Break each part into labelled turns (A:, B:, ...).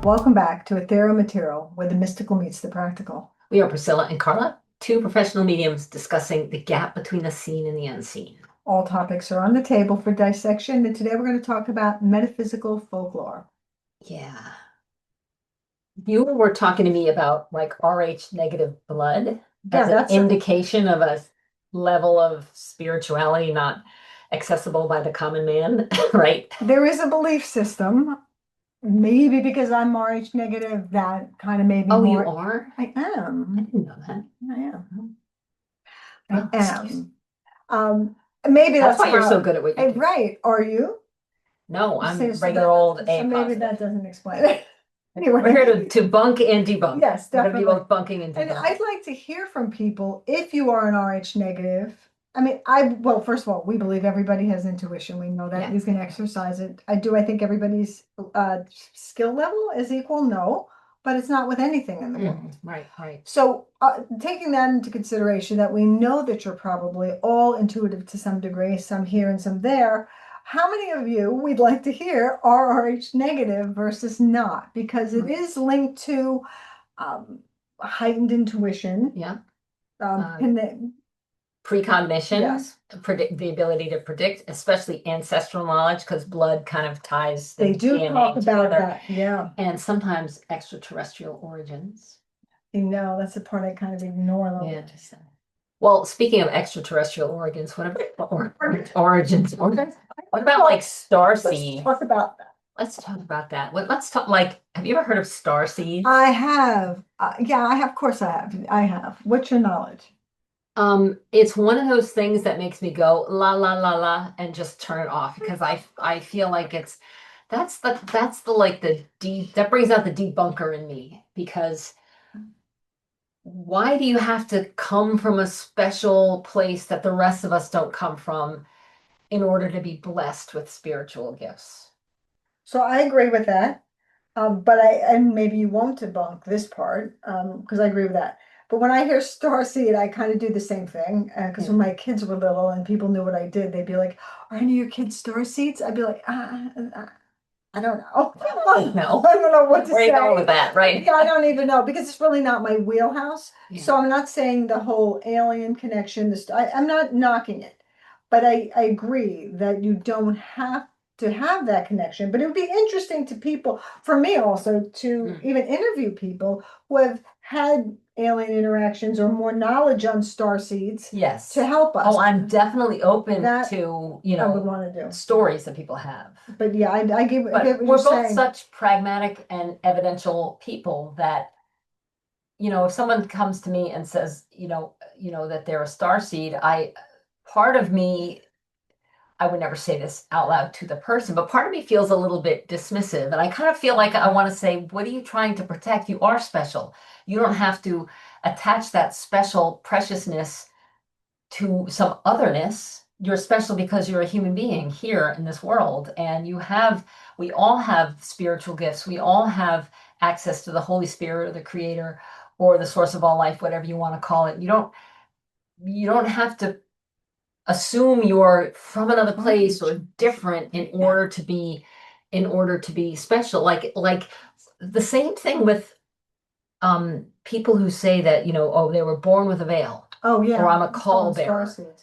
A: Welcome back to Ethereal Material, where the mystical meets the practical.
B: We are Priscilla and Carla, two professional mediums discussing the gap between the seen and the unseen.
A: All topics are on the table for dissection, and today we're going to talk about metaphysical folklore.
B: Yeah. You were talking to me about like Rh negative blood as an indication of a level of spirituality not accessible by the common man, right?
A: There is a belief system, maybe because I'm Rh negative, that kind of made me
B: Oh, you
A: more.
B: are?
A: I
B: I
A: am.
B: didn't know that.
A: I am.
B: Oh,
A: I
B: excuse.
A: am. Maybe
B: That's
A: that's
B: why you're
A: how.
B: so good at what you do.
A: Right. Are you?
B: No, I'm
A: So
B: regular old A
A: so maybe
B: positive.
A: that doesn't explain it.
B: We're
A: Anyway.
B: here to bunk and debunk.
A: Yes,
B: We're gonna be
A: definitely.
B: both bunking and
A: And
B: debunking.
A: I'd like to hear from people if you are an Rh negative. I mean, well, first of all, we believe everybody has intuition. We know that
B: Yeah.
A: you can exercise it. I think everybody's skill level is equal. No, but it's not with anything in the world.
B: Right, right.
A: So, taking that into consideration, that we know that you're probably all intuitive to some degree, some here and some there. How many of you we'd like to hear are Rh negative versus not? Because it is linked to heightened intuition.
B: Yeah.
A: And
B: Precognition,
A: yes,
B: predict the ability to predict, especially ancestral knowledge, because blood kind of ties the
A: they do
B: DNA
A: talk about
B: together,
A: that. Yeah,
B: and sometimes extraterrestrial origins.
A: you know, that's the part I kind of ignore a little
B: Yeah.
A: bit.
B: Well, speaking of extraterrestrial origins, what about origins? What about like star
A: Let's
B: seeds?
A: talk about that.
B: Let's talk about that. Let's talk like, have you ever heard of star seeds?
A: I have. Yeah, I have. Of course, I have. I have. What's your knowledge?
B: It's one of those things that makes me go la la la la and just turn it off because I feel like that's the like the deep that brings out the debunker in me because why do you have to come from a special place that the rest of us don't come from in order to be blessed with spiritual gifts?
A: So I agree with that. But and maybe you won't debunk this part, because I agree with that. But when I hear starseed, I kind of do the same thing. Because when my kids were little and people knew what I did, they'd be like, "Are any of your kids starseeds?" I'd be like, I don't know.
B: No.
A: I don't know what to
B: Where are you
A: say.
B: going with that, right?
A: Yeah, I don't even know because it's really not my wheelhouse.
B: Yeah.
A: So I'm not saying the whole alien connection. I'm not knocking it, but I agree that you don't have to have that connection. But it would be interesting to people, for me also, to even interview people who have had alien interactions or more knowledge on star seeds
B: Yes.
A: to help us.
B: Oh, I'm definitely open
A: That
B: to,
A: I would want to do.
B: stories that people have.
A: But yeah, I get
B: But
A: what
B: we're
A: you're
B: both
A: saying.
B: such pragmatic and evidential people that, if someone comes to me and says, that they're a star seed, part of me, I would never say this out loud to the person, but part of me feels a little bit dismissive. And I kind of feel like I want to say, what are you trying to protect? You are special. You don't have to attach that special preciousness to some otherness. You're special because you're a human being here in this world. And we all have spiritual gifts. We all have access to the Holy Spirit or the Creator or the source of all life, whatever you want to call it. You don't have to assume you're from another place or different in order to be special. Like the same thing with people who say that, oh, they were born with a veil.
A: Oh yeah.
B: Or I'm a call bearer.
A: Starseeds.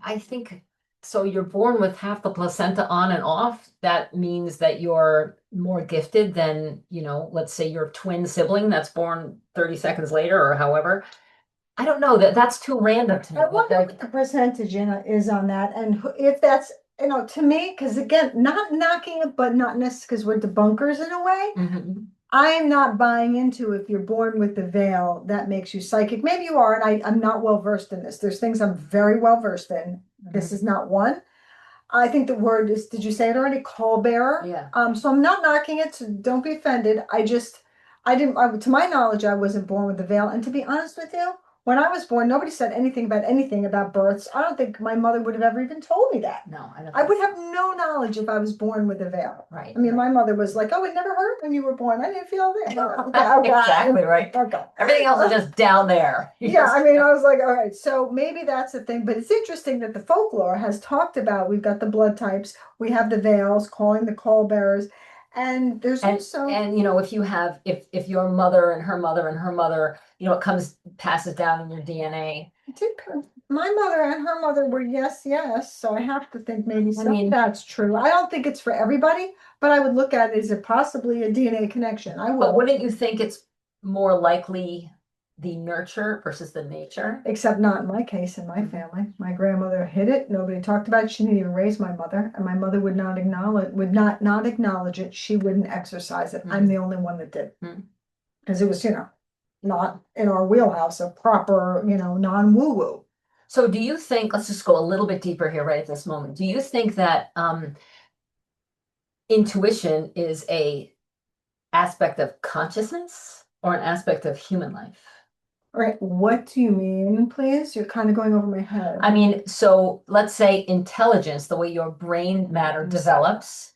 B: I think so. You're born with half the placenta on and off. That means that you're more gifted than, let's say your twin sibling that's born 30 seconds later or however. I don't know that's too random to me.
A: I wonder what the percentage is on that, and if that's, to me, because again, not knocking it, but not necessarily because we're debunkers in a way. I'm not buying into if you're born with the veil, that makes you psychic. Maybe you are, and I'm not well versed in this. There's things I'm very well versed in. This is not one. I think the word is, did you say it already? Call bearer.
B: Yeah.
A: So I'm not knocking it, so don't be offended. I didn't, to my knowledge, I wasn't born with the veil. And to be honest with you, when I was born, nobody said anything about births. I don't think my mother would have ever even told me that.
B: No, I don't.
A: I would have no knowledge if I was born with a veil.
B: Right.
A: I mean, my mother was like, "Oh, it never hurt when you were born. I didn't feel it."
B: Exactly right.
A: Okay.
B: Everything else is just down there.
A: Yeah, I mean, I was like, all right, so maybe that's the thing. But it's interesting that the folklore has talked about, we've got the blood types, we have the veils, calling the call bearers. And there's also,
B: And if you have, if your mother and her mother and her mother, it passes down in your DNA.
A: my mother and her mother were yes, yes, so I have to think maybe some
B: mean-
A: of that's true. I don't think it's for everybody, but I would look at it as a possibly a DNA connection. I
B: But
A: will,
B: wouldn't you think it's more likely the nurture versus the nature?
A: except not in my case, in my family. My grandmother hid it. Nobody talked about it. She didn't even raise my mother, and my mother would not acknowledge it. She wouldn't exercise it. I'm the only one that did. Because it was, not in our wheelhouse of proper, non-woo-woo.
B: So do you think, let's just go a little bit deeper here right at this moment. Do you think that intuition is a aspect of consciousness or an aspect of human life?
A: All right, what do you mean, please? You're kind of going over my head.
B: I mean, so let's say intelligence, the way your brain matter develops,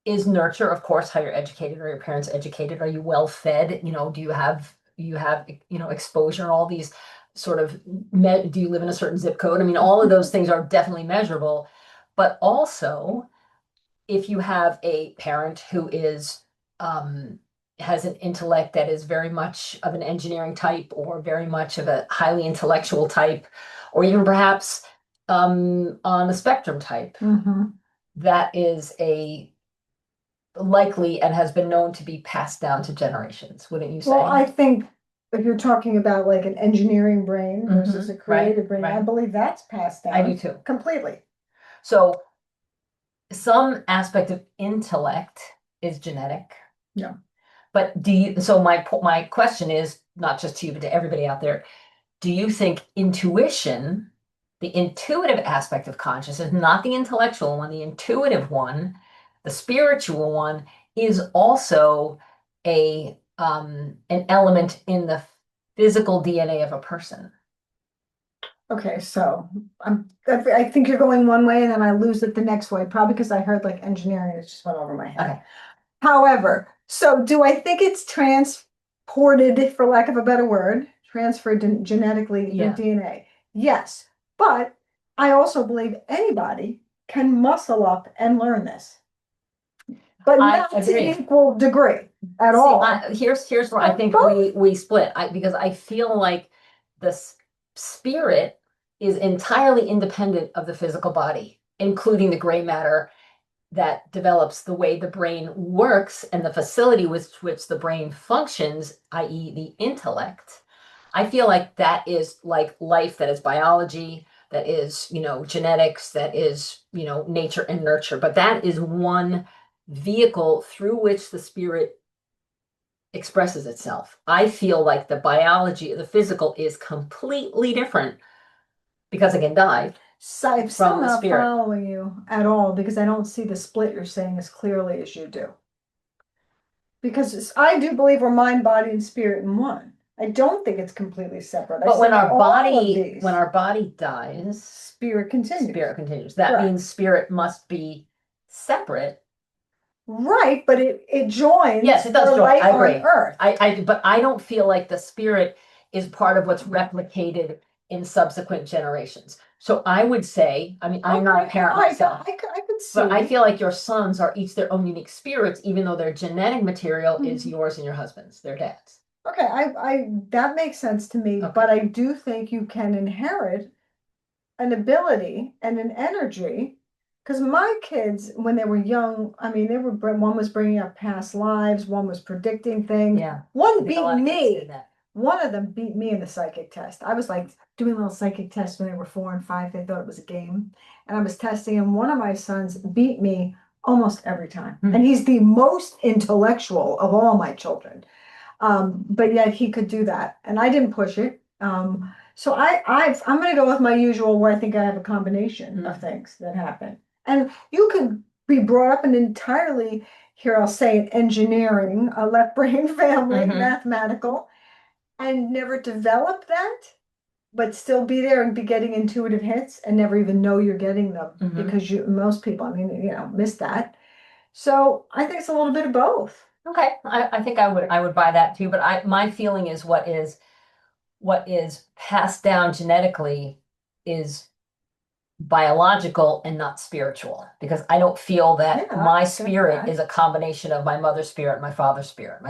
B: is nurture, of course, how you're educated. Are your parents educated? Are you well fed? Do you have exposure, all these sort of do you live in a certain zip code? I mean, all of those things are definitely measurable. But also, if you have a parent who has an intellect that is very much of an engineering type or very much of a highly intellectual type, or even perhaps on the spectrum type, that is a likely and has been known to be passed down to generations, wouldn't you say?
A: Well, I think if you're talking about like an engineering brain versus a creative brain, I believe that's passed down.
B: I do too.
A: Completely.
B: So some aspect of intellect is genetic.
A: Yeah.
B: But so my question is not just to you, but to everybody out there, do you think intuition, the intuitive aspect of consciousness, not the intellectual one, the intuitive one, the spiritual one, is also an element in the physical DNA of a person?
A: Okay, so I think you're going one way and then I lose it the next way, probably because I heard like engineering, it just went over my head.
B: Okay.
A: However, so do I think it's transported, for lack of a better word, transferred genetically through DNA? Yes, but I also believe anybody can muscle up and learn this. But not to an equal degree at all.
B: Here's where I think we split. Because I feel like the spirit is entirely independent of the physical body, including the gray matter that develops the way the brain works and the facility with which the brain functions, i.e. the intellect. I feel like that is like life, that is biology, that is, genetics, that is, nature and nurture. But that is one vehicle through which the spirit expresses itself. I feel like the biology, the physical, is completely different because it can die.
A: So I'm still not following you at all because I don't see the split you're saying as clearly as you do. Because I do believe we're mind, body, and spirit in one. I don't think it's completely separate.
B: But when our body dies,
A: spirit continues.
B: Spirit continues. That means spirit must be separate.
A: Right, but it joins.
B: Yes, it does join.
A: Life
B: I agree.
A: on Earth.
B: But I don't feel like the spirit is part of what's replicated in subsequent generations. So I would say, I mean, I'm not a parent myself,
A: I could see.
B: but I feel like your sons are each their own unique spirits, even though their genetic material is yours and your husband's, their dad's.
A: Okay, that makes sense to me, but I do think you can inherit an ability and an energy. Because my kids, when they were young, I mean, one was bringing up past lives, one was predicting things.
B: Yeah.
A: One beat me. One of them beat me in the psychic test. I was like doing little psychic tests when they were 4 and 5. They thought it was a game. And I was testing, and one of my sons beat me almost every time. And he's the most intellectual of all my children. But yet he could do that. And I didn't push it. So I'm going to go with my usual, where I think I have a combination of things that happen. And you could be brought up in entirely, here I'll say it, engineering, a left brain family, mathematical, and never develop that, but still be there and be getting intuitive hits and never even know you're getting them because most people, I mean, miss that. So I think it's a little bit of both.
B: Okay, I think I would buy that too. But my feeling is what is passed down genetically is biological and not spiritual, because I don't feel that
A: Yeah, I
B: my
A: get
B: spirit
A: that.
B: is a combination of my mother's spirit, my father's spirit.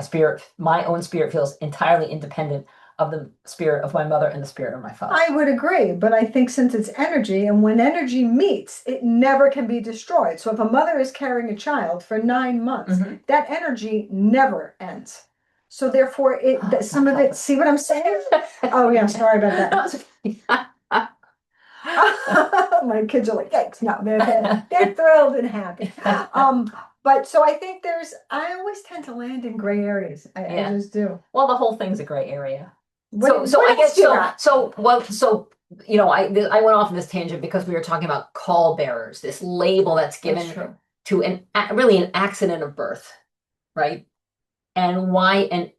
B: My own spirit feels entirely independent of the spirit of my mother and the spirit of my father.
A: I would agree, but I think since it's energy, and when energy meets, it never can be destroyed. So if a mother is carrying a child for 9 months, that energy never ends. So therefore, some of it. See what I'm saying? Oh yeah, sorry about that. My kids are like, yikes, no, they're thrilled and happy. But so I think I always tend to land in gray areas. I just do.
B: Well, the whole thing's a gray area.
A: What
B: I
A: else
B: guess
A: you got?
B: I went off on this tangent because we were talking about call bearers, this label that's given
A: That's true.
B: to really an accident of birth, right? And why an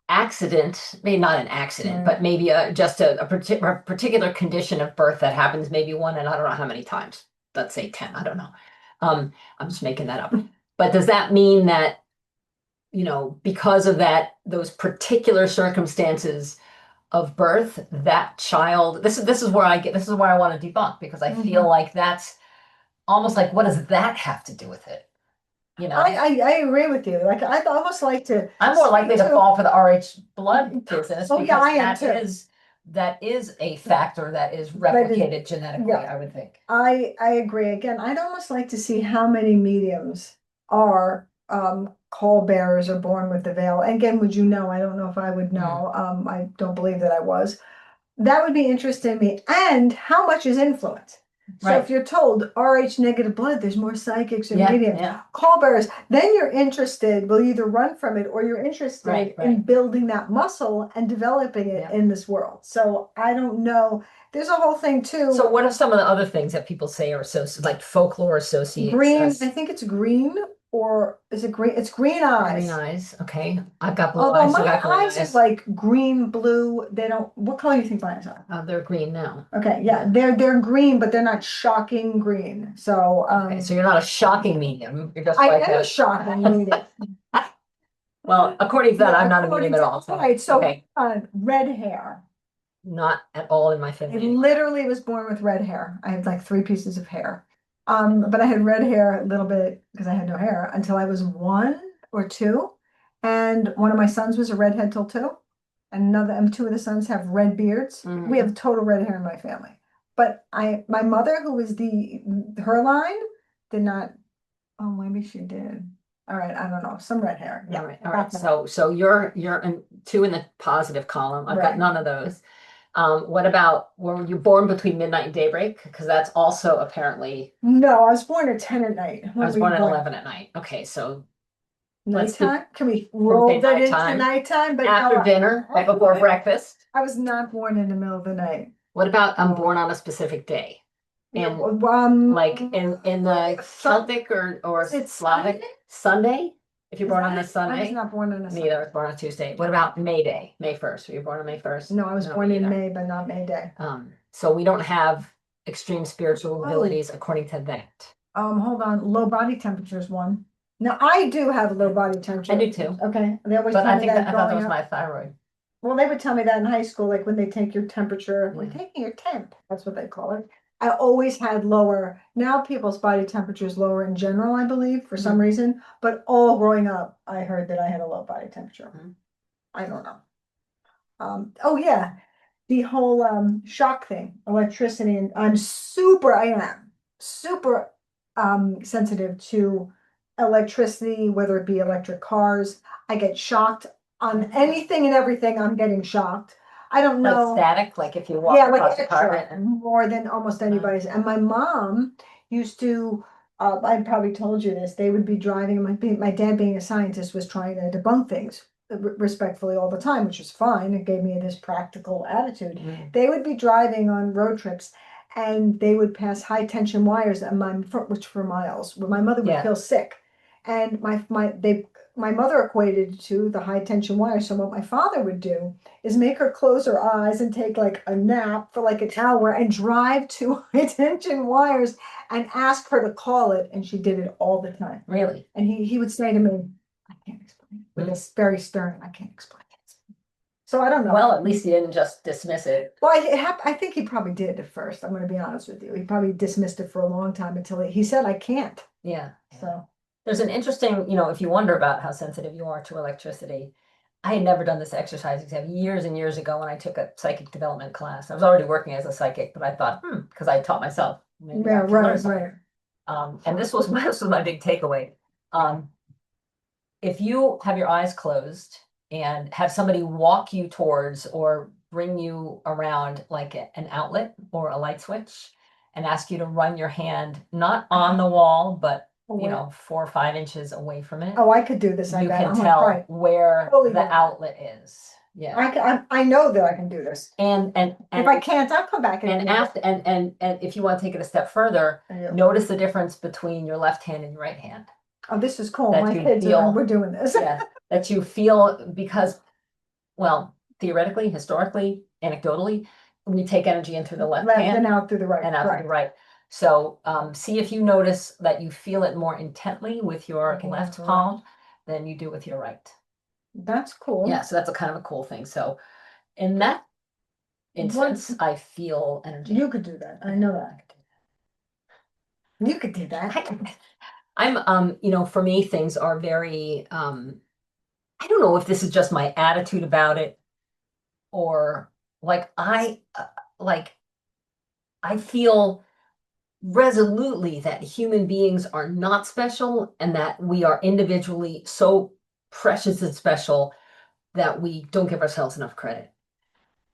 B: accident, maybe not an accident,
A: Right.
B: but maybe just a particular condition of birth that happens maybe one and I don't know how many times. Let's say 10, I don't know. I'm just making that up. But does that mean that, because of those particular circumstances of birth, that child, this is where I want to debunk, because I feel like that's almost like, what does that have to do with it?
A: I agree with you. Like I'd almost like to.
B: I'm more likely to fall for the RH blood business
A: Oh, yeah,
B: because
A: I am too.
B: that is a factor that is replicated genetically,
A: yeah.
B: I would think.
A: I agree. Again, I'd almost like to see how many mediums are call bearers or born with the veil. And again, would you know? I don't know if I would know. I don't believe that I was. That would be interesting to me. And how much is influence? So
B: Right.
A: if you're told RH negative blood, there's more psychics or
B: Yeah,
A: mediums,
B: yeah.
A: call bearers, then you're interested, will either run from it or you're interested
B: Right,
A: in
B: right.
A: building that muscle and developing it
B: Yeah.
A: in this world. So I don't know. There's a whole thing too.
B: So what are some of the other things that people say are like folklore associates
A: Green,
B: us?
A: I think it's green, or is it green? It's green eyes.
B: Green eyes. Okay. I've got blue
A: Although
B: eyes. You
A: my
B: got green
A: eyes are
B: eyes.
A: like green, blue. They don't. What color do you think my eyes are?
B: They're green now.
A: Okay, yeah, they're green, but they're not shocking green. So
B: Okay, so you're not a shocking medium. You're just
A: I
B: like
A: am
B: a
A: shocking medium.
B: well, according to that, I'm not a medium at all. So
A: Right, so
B: okay,
A: red hair.
B: not at all in my
A: I
B: family.
A: literally was born with red hair. I had like 3 pieces of hair. But I had red hair a little bit because I had no hair until I was 1 or 2. And one of my sons was a redhead till 2. And 2 of the sons have red beards. We have total red hair in my family. But my mother, who was her line, did not. Oh, maybe she did. All right, I don't know. Some red hair. Yeah.
B: All right. So you're in 2 in the positive column. I've got
A: Right.
B: none of those. What about, were you born between midnight and daybreak? Because that's also apparently.
A: No, I was born at 10 at night.
B: I was born at 11 at night. Okay, so
A: nighttime. Can we roll that into nighttime? But
B: after dinner, right before breakfast.
A: I was not born in the middle of the night.
B: What about I'm born on a specific day? And like in the Celtic or Slavic Sunday? If you're born on a Sunday?
A: I was not born on a Sunday.
B: Neither. I was born on Tuesday. What about May Day? May 1st. Were you born on May 1st?
A: No, I was born in May, but not May Day.
B: So we don't have extreme spiritual abilities according to that.
A: Hold on. Low body temperature is one. Now I do have low body temperature.
B: I do too.
A: Okay. They always
B: But
A: tell
B: I
A: me
B: think
A: that
B: I thought that was
A: growing
B: my
A: up.
B: thyroid.
A: Well, they would tell me that in high school, like when they take your temperature, we're taking your temp. That's what they call it. I always had lower. Now people's body temperature is lower in general, I believe, for some reason. But all growing up, I heard that I had a low body temperature. I don't know. Oh yeah, the whole shock thing, electricity, and I am super sensitive to electricity, whether it be electric cars. I get shocked on anything and everything. I'm getting shocked. I don't know.
B: Like static, like if you walk across the carpet.
A: More than almost anybody's. And my mom used to, I probably told you this, they would be driving, my dad being a scientist was trying to debunk things respectfully all the time, which is fine. It gave me this practical attitude. They would be driving on road trips and they would pass high tension wires which for miles, where my mother would feel sick. And my mother equated to the high tension wire. So what my father would do is make her close her eyes and take like a nap for like an hour and drive to high tension wires and ask her to call it. And she did it all the time.
B: Really?
A: And he would say to me, I can't explain it. But it's very stern. I can't explain it. So I don't know.
B: Well, at least he didn't just dismiss it.
A: Well, I think he probably did at first. I'm gonna be honest with you. He probably dismissed it for a long time until he said, I can't.
B: Yeah.
A: So,
B: There's an interesting, if you wonder about how sensitive you are to electricity, I had never done this exercise exam years and years ago when I took a psychic development class. I was already working as a psychic, but I thought, because I taught myself, maybe I
A: yeah,
B: could learn
A: right,
B: something.
A: right.
B: And this was my big takeaway. If you have your eyes closed and have somebody walk you towards or bring you around like an outlet or a light switch and ask you to run your hand, not on the wall, but
A: Away.
B: 4 or 5 inches away from it,
A: Oh, I could do this. I
B: you
A: bet.
B: can
A: I'm gonna
B: tell
A: try.
B: where
A: Totally
B: the
A: do that.
B: outlet is. Yeah.
A: I know that I can do this.
B: And
A: If I can't, I'll come back
B: and after and if you want to take it a step further,
A: Yeah.
B: notice the difference between your left hand and your right hand.
A: Oh, this is cool.
B: That
A: My
B: you
A: kids
B: feel-
A: we're doing this.
B: Yeah, that you feel because, well, theoretically, historically, anecdotally, we take energy in through the left hand
A: and out through the right.
B: and out through the right. So see if you notice that you feel it more intently with your
A: Okay,
B: left
A: right.
B: palm than you do with your right.
A: That's cool.
B: Yeah, so that's a kind of a cool thing. So in that instance, I feel energy.
A: You could do that. I know that. You could do that.
B: I'm for me, things are very I don't know if this is just my attitude about it or like I feel resolutely that human beings are not special and that we are individually so precious and special that we don't give ourselves enough credit.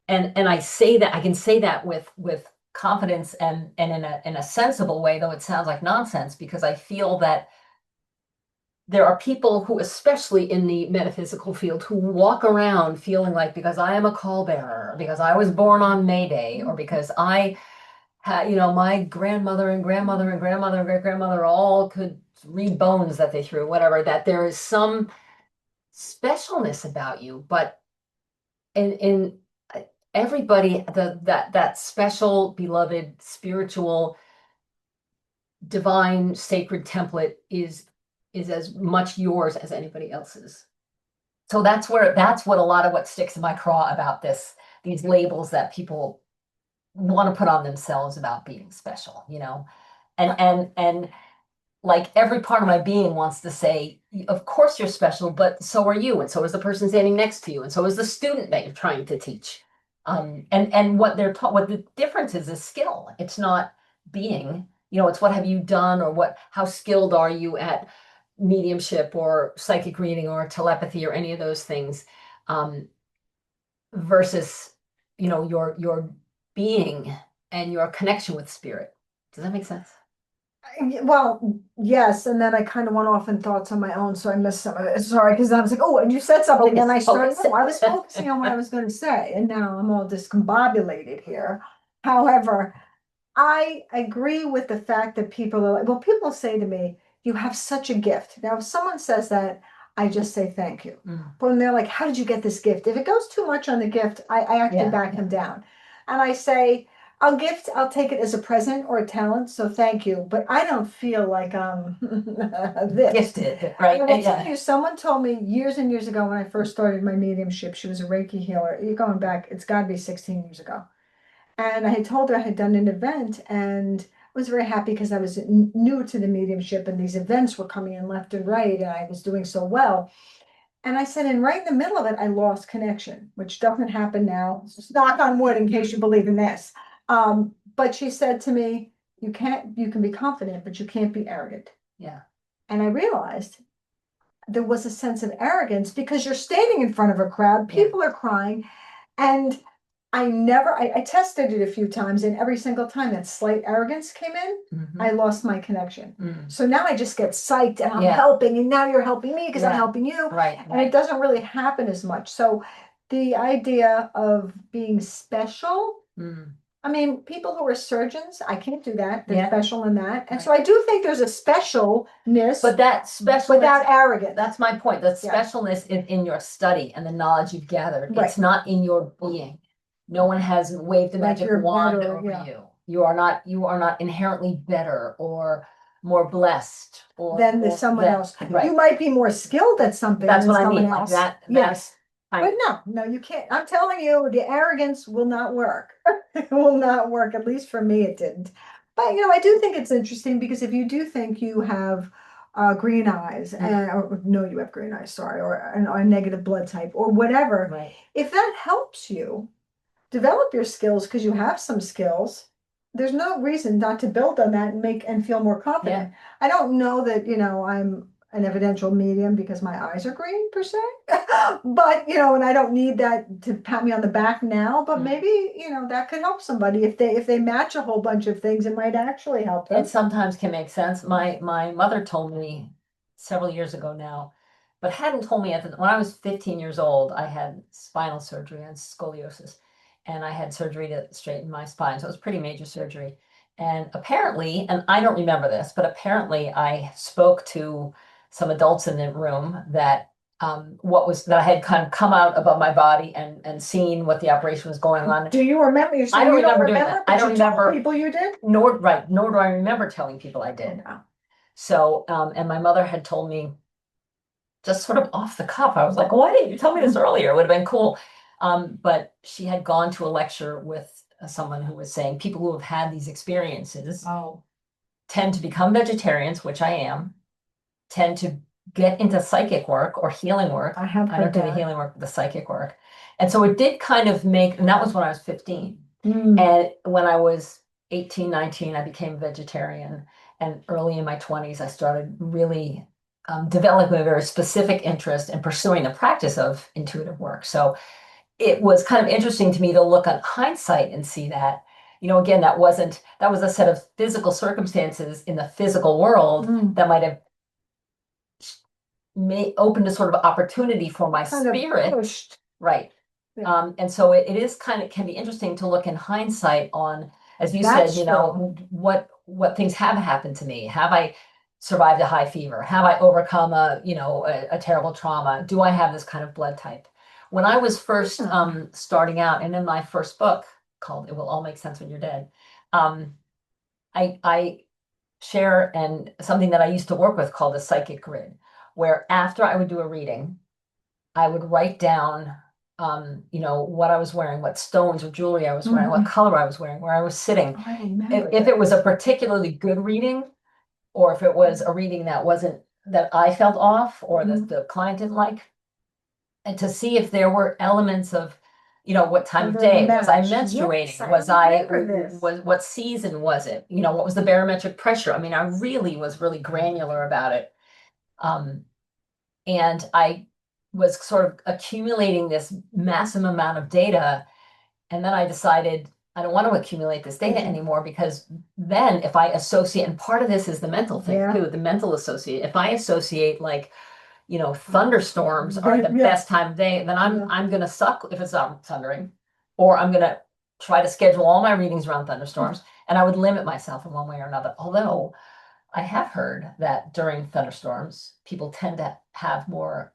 B: And I say that I can say that with confidence and in a sensible way, though it sounds like nonsense, because I feel that there are people who, especially in the metaphysical field, who walk around feeling like because I am a call bearer, or because I was born on May Day, or because I had, my grandmother and grandmother and grandmother and great grandmother all could read bones that they threw, whatever, that there is some specialness about you. But in everybody, that special, beloved, spiritual, divine, sacred template is as much yours as anybody else's. So that's what a lot of what sticks in my craw about these labels that people want to put on themselves about being special, and like every part of my being wants to say, of course you're special, but so are you, and so is the person standing next to you, and so is the student that you're trying to teach. And what they're taught, what the difference is skill. It's not being, it's what have you done, or how skilled are you at mediumship or psychic reading or telepathy or any of those things, versus your being and your connection with spirit. Does that make sense?
A: Well, yes, and then I kind of went off in thoughts on my own, so I missed some of it. Sorry, because I was like, oh, and you said something, and I started, I was focusing on what I was going to say, and now I'm all discombobulated here. However, I agree with the fact that people are like, well, people say to me, you have such a gift. Now, if someone says that, I just say thank you. But when they're like, how did you get this gift? If it goes too much on the gift, I actually back them down. And I say, I'll take it as a present or a talent, so thank you. But I don't feel like this.
B: Gifted, right?
A: I will tell you, someone told me years and years ago when I first started my mediumship, she was a Reiki healer. You're going back, it's got to be 16 years ago. And I had told her I had done an event and I was very happy because I was new to the mediumship and these events were coming in left and right and I was doing so well. And I said, and right in the middle of it, I lost connection, which doesn't happen now. Just knock on wood in case you believe in this. But she said to me, you can be confident, but you can't be arrogant.
B: Yeah.
A: And I realized there was a sense of arrogance because you're standing in front of a crowd, people are crying, and I tested it a few times, and every single time that slight arrogance came in, I lost my connection. So now I just get psyched and I'm helping, and now you're helping me because I'm helping you.
B: Right.
A: And it doesn't really happen as much. So the idea of being special, I mean, people who are surgeons, I can't do that. They're special in that. And so I do think there's a specialness.
B: But that specialness,
A: without arrogance.
B: That's my point. The specialness is in your study and the knowledge you've gathered. It's not in your being. No one has waved a magic wand over you. You are not inherently better or more blessed or
A: than someone else.
B: Right.
A: You might be more skilled at something
B: That's
A: than
B: what I
A: someone
B: mean.
A: else.
B: Like that.
A: Yes. But no, you can't. I'm telling you, the arrogance will not work. It will not work. At least for me, it didn't. But I do think it's interesting because if you do think you have green eyes, and or no, you have green eyes, sorry, or a negative blood type or whatever,
B: Right.
A: if that helps you develop your skills because you have some skills, there's no reason not to build on that and make and feel more confident. I don't know that, I'm an evidential medium because my eyes are green per se. But, and I don't need that to pat me on the back now, but maybe, that could help somebody if they match a whole bunch of things, it might actually help them.
B: It sometimes can make sense. My mother told me several years ago now, but hadn't told me when I was 15 years old, I had spinal surgery and scoliosis, and I had surgery to straighten my spine. So it was pretty major surgery. And apparently, and I don't remember this, but apparently I spoke to some adults in the room that what was that I had kind of come out above my body and seen what the operation was going on.
A: Do you remember? You're
B: I
A: saying
B: don't
A: you don't
B: remember doing
A: remember,
B: that. I
A: but
B: don't
A: you told
B: remember.
A: people you did?
B: Nor do I remember telling people I did.
A: Oh, wow.
B: So, and my mother had told me just sort of off the cuff. I was like, why didn't you tell me this earlier? It would have been cool. But she had gone to a lecture with someone who was saying people who have had these experiences
A: Oh,
B: tend to become vegetarians, which I am, tend to get into psychic work or healing work.
A: I have
B: I don't
A: heard
B: do the
A: that.
B: healing work, the psychic work. And so it did kind of make, and that was when I was 15.
A: Mm.
B: And when I was 18, 19, I became a vegetarian. And early in my 20s, I started really developing a very specific interest in pursuing the practice of intuitive work. So it was kind of interesting to me to look on hindsight and see that, again, that was a set of physical circumstances in the physical world that might have opened a sort of opportunity for my
A: Kind of
B: spirit.
A: pushed.
B: Right.
A: Yeah.
B: And so it is can be interesting to look in hindsight on, as you
A: That's
B: said,
A: true.
B: what things have happened to me. Have I survived a high fever? Have I overcome a terrible trauma? Do I have this kind of blood type? When I was first starting out, and in my first book called "It Will All Make Sense When You're Dead," I share and something that I used to work with called a psychic grid, where after I would do a reading, I would write down, what I was wearing, what stones or jewelry I was wearing, what color I was wearing, where I was sitting.
A: I remember
B: If it was a particularly good reading, or if it was a reading that I felt off or the client didn't like, and to see if there were elements of, what time of day was I menstruating?
A: Yes, I
B: Was I
A: remember this.
B: was what season was it? What was the barometric pressure? I mean, I really was really granular about it. And I was sort of accumulating this massive amount of data. And then I decided I don't want to accumulate this data anymore, because then if I associate, and part of this is the mental thing too, the mental associate. If I associate like, thunderstorms are the best time of day, then I'm gonna suck if it's not thundering, or I'm gonna try to schedule all my readings around thunderstorms, and I would limit myself in one way or another. Although I have heard that during thunderstorms, people tend to have more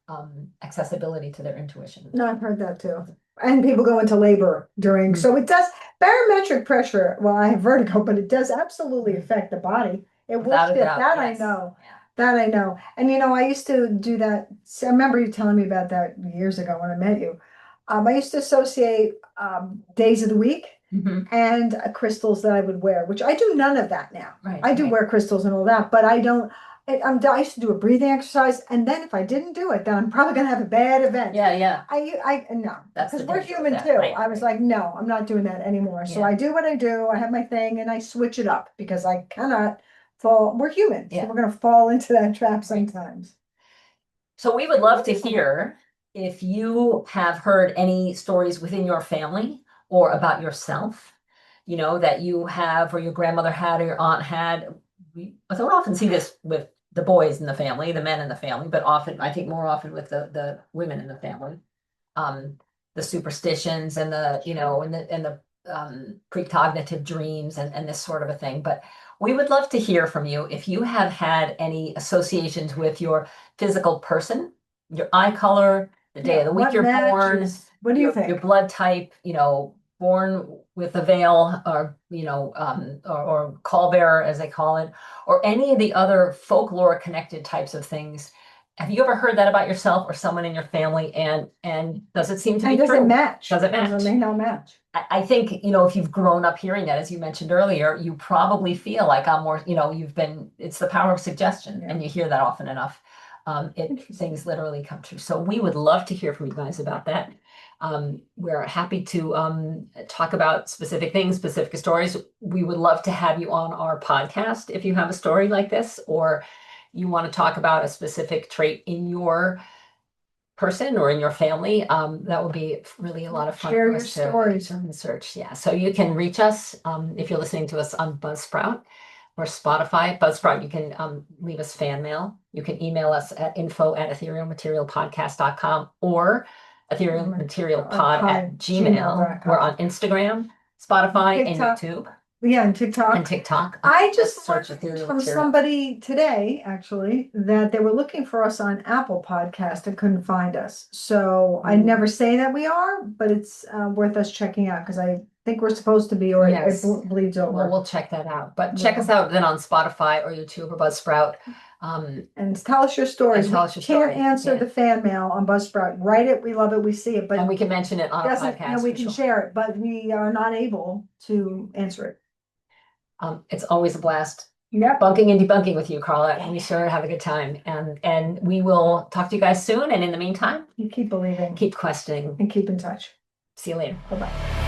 B: accessibility to their intuition.
A: No, I've heard that too. And people go into labor during, so it does, barometric pressure, well, I have vertigo, but it does absolutely affect the body. It will
B: Without a
A: shift,
B: doubt,
A: that I
B: yes.
A: know.
B: Yeah.
A: That I know. And I used to do that. So I remember you telling me about that years ago when I met you. I used to associate days of the week and crystals that I would wear, which I do none of that now.
B: Right,
A: I do
B: right.
A: wear crystals and all that, but I don't. I used to do a breathing exercise, and then if I didn't do it, then I'm probably gonna have a bad event.
B: Yeah.
A: I no,
B: That's
A: because
B: the
A: we're
B: danger with
A: human
B: that,
A: too.
B: right,
A: I was
B: right.
A: like, no, I'm not doing that anymore. So
B: Yeah.
A: I do what I do. I have my thing, and I switch it up because I cannot fall. We're human, so
B: Yeah.
A: we're gonna fall into that trap sometimes.
B: So we would love to hear if you have heard any stories within your family or about yourself, that you have, or your grandmother had, or your aunt had. We don't often see this with the boys in the family, the men in the family, but often, I think more often with the women in the family. The superstitions and the precognitive dreams and this sort of a thing. But we would love to hear from you if you have had any associations with your physical person, your eye color, the day of the week
A: What
B: you're born,
A: matches? What do you
B: your
A: think?
B: blood type, born with a veil, or or call bearer as they call it, or any of the other folklore connected types of things. Have you ever heard that about yourself or someone in your family? And does it seem to be
A: And does
B: true?
A: it match?
B: Does it match?
A: Does it may not match?
B: I think, if you've grown up hearing that, as you mentioned earlier, you probably feel like I'm more, it's the power of suggestion, and you hear that often enough. Things literally come true. So we would love to hear from you guys about that. We're happy to talk about specific things, specific stories. We would love to have you on our podcast if you have a story like this, or you want to talk about a specific trait in your person or in your family. That would be really a lot of fun
A: Share
B: for
A: your
B: us to
A: stories.
B: research. Yeah. So you can reach us if you're listening to us on Buzzsprout or Spotify. Buzzsprout, you can leave us fan mail. You can email us at info@etherealmaterialpodcast.com or etherealmaterialpod@gmail. We're on Instagram, Spotify, and
A: TikTok.
B: YouTube.
A: Yeah, and TikTok.
B: And TikTok.
A: I just
B: search
A: learned
B: Ethereal
A: from
B: Material.
A: somebody today, actually, that they were looking for us on Apple Podcast and couldn't find us. So I never say that we are, but it's worth us checking out because I think we're supposed to be, or
B: Yes.
A: it bleeds over.
B: Well, we'll check that out. But check us out then on Spotify or YouTube or Buzzsprout.
A: And tell us your stories.
B: And tell us your
A: We can't
B: stories,
A: answer
B: yeah.
A: the fan mail on Buzzsprout. Write it. We love it. We see it, but
B: And we can mention it on our
A: doesn't,
B: podcast.
A: we
B: for
A: can
B: sure.
A: share it, but we are not able to answer it.
B: It's always a blast
A: Yep.
B: bunking and debunking with you, Carla. And we sure have a good time. And we will talk to you guys soon. And in the meantime,
A: You keep believing.
B: keep questioning.
A: And keep in touch.
B: See you later.
A: Bye-bye.